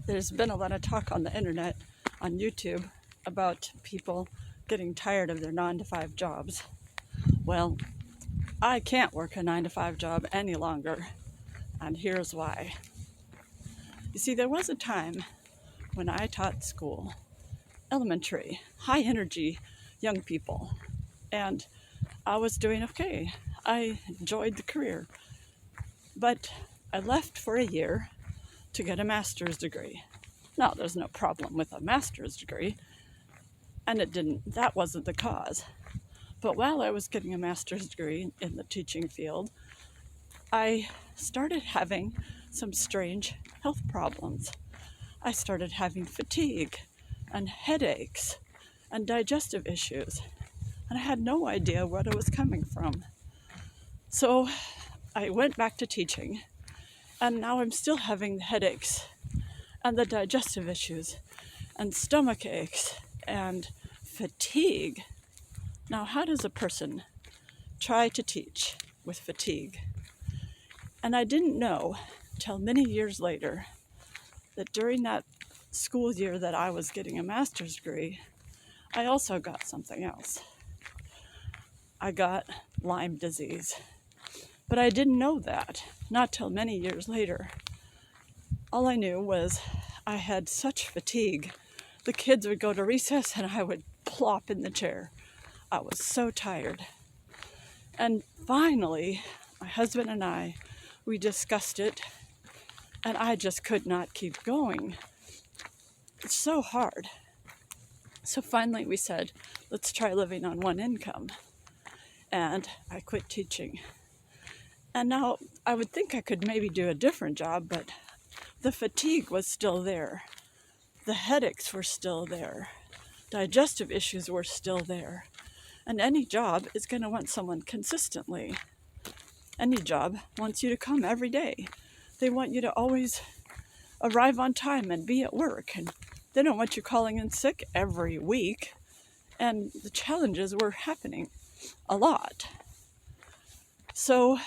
There's been a lot of talk on the internet, on YouTube, about people getting tired of their 9-to-5 jobs. Well, I can't work a 9-to-5 job any longer, and here's why. You see, there was a time when I taught school, elementary, high energy young people, and I was doing okay. I enjoyed the career, but I left for a year to get a master's degree. Now, there's no problem with a master's degree, and that wasn't the cause. But while I was getting a master's degree in the teaching field, I started having some strange health problems. I started having fatigue and headaches and digestive issues, and I had no idea where it was coming from. So I went back to teaching, and now I'm still having the headaches and the digestive issues and stomach aches and fatigue. Now, how does a person try to teach with fatigue? And I didn't know till many years later that during that school year that I was getting a master's degree, I also got something else. I got Lyme disease. But I didn't know that, not till many years later. All I knew was I had such fatigue. The kids would go to recess and I would plop in the chair. I was so tired. And finally, my husband and I, we discussed it, and I just could not keep going. It's so hard. So finally we said, let's try living on one income. And I quit teaching. And now I would think I could maybe do a different job, but the fatigue was still there. The headaches were still there. Digestive issues were still there. And any job is going to want someone consistently. Any job wants you to come every day. They want you to always arrive on time and be at work. And they don't want you calling in sick every week. And the challenges were happening a lot. So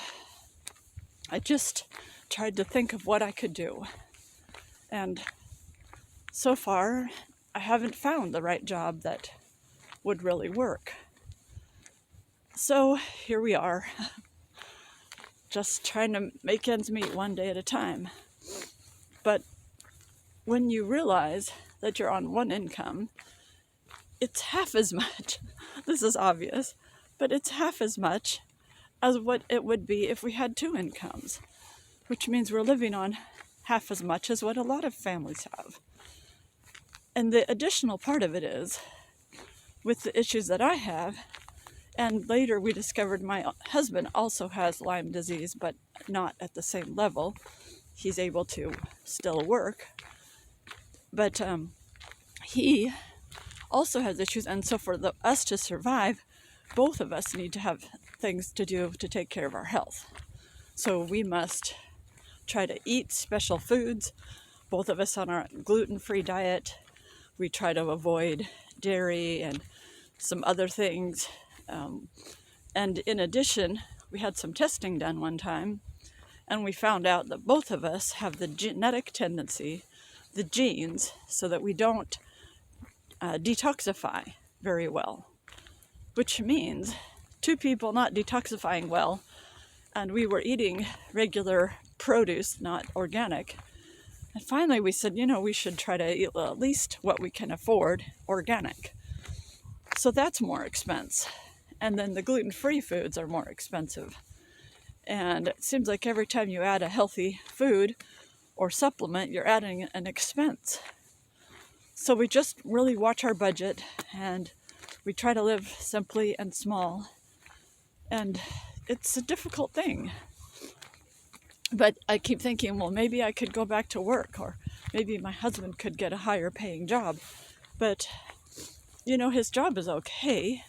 I just tried to think of what I could do. And so far, I haven't found the right job that would really work. So here we are, just trying to make ends meet one day at a time. But when you realize that you're on one income, it's half as much. This is obvious, but it's half as much as what it would be if we had two incomes, which means we're living on half as much as what a lot of families have. And the additional part of it is, with the issues that I have, and later we discovered my husband also has Lyme disease, but not at the same level. He's able to still work, but he also has issues, and so for us to survive, both of us need to have things to do to take care of our health. So we must try to eat special foods, both of us on our gluten-free diet. We try to avoid dairy and some other things. And in addition, we had some testing done one time, and we found out that both of us have the genetic tendency, the genes, so that we don't detoxify very well, which means two people not detoxifying well, and we were eating regular produce, not organic. And finally we said, we should try to eat at least what we can afford organic. So that's more expense. And then the gluten-free foods are more expensive. And it seems like every time you add a healthy food or supplement, you're adding an expense. So we just really watch our budget, and we try to live simply and small. And it's a difficult thing. But I keep thinking, well, maybe I could go back to work, or maybe my husband could get a higher paying job. But, his job is okay,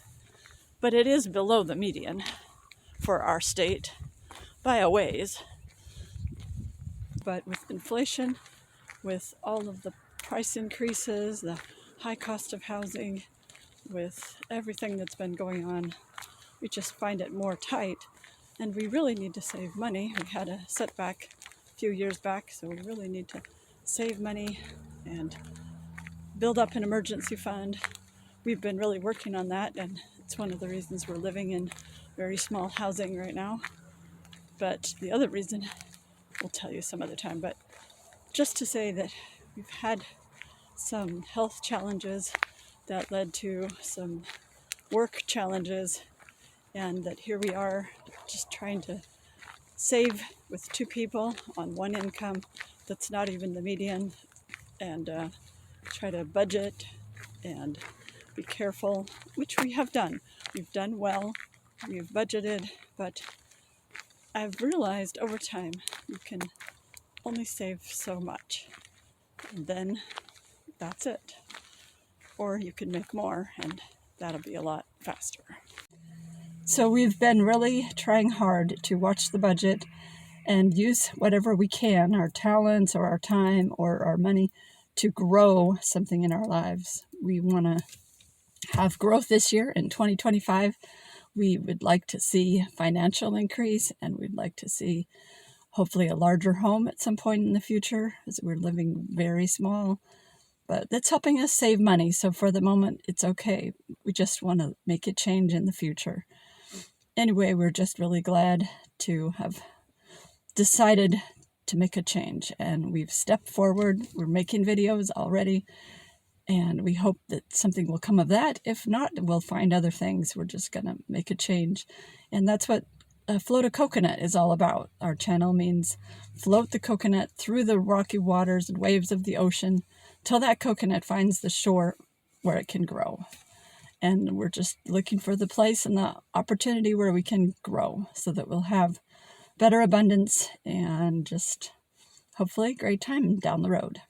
but it is below the median for our state by a ways. But with inflation, with all of the price increases, the high cost of housing, with everything that's been going on, we just find it more tight. And we really need to save money. We had a setback a few years back, so we really need to save money and build up an emergency fund. We've been really working on that, and it's one of the reasons we're living in very small housing right now. But the other reason, we'll tell you some other time, but just to say that we've had some health challenges that led to some work challenges, and that here we are just trying to save with two people on one income that's not even the median, and try to budget and be careful, which we have done. We've done well, we've budgeted, but I've realized over time you can only save so much, and then that's it. Or you can make more, and that'll be a lot faster. So we've been really trying hard to watch the budget and use whatever we can, our talents or our time or our money, to grow something in our lives. We want to have growth this year in 2025. We would like to see financial increase, and we'd like to see hopefully a larger home at some point in the future, as we're living very small. But that's helping us save money. So for the moment, it's okay. We just want to make a change in the future. Anyway, we're just really glad to have decided to make a change, and we've stepped forward. We're making videos already, and we hope that something will come of that. If not, we'll find other things. We're just going to make a change. And that's what Float a Coconut is all about. Our channel means float the coconut through the rocky waters and waves of the ocean till that coconut finds the shore where it can grow. And we're just looking for the place and the opportunity where we can grow so that we'll have better abundance and just hopefully a great time down the road.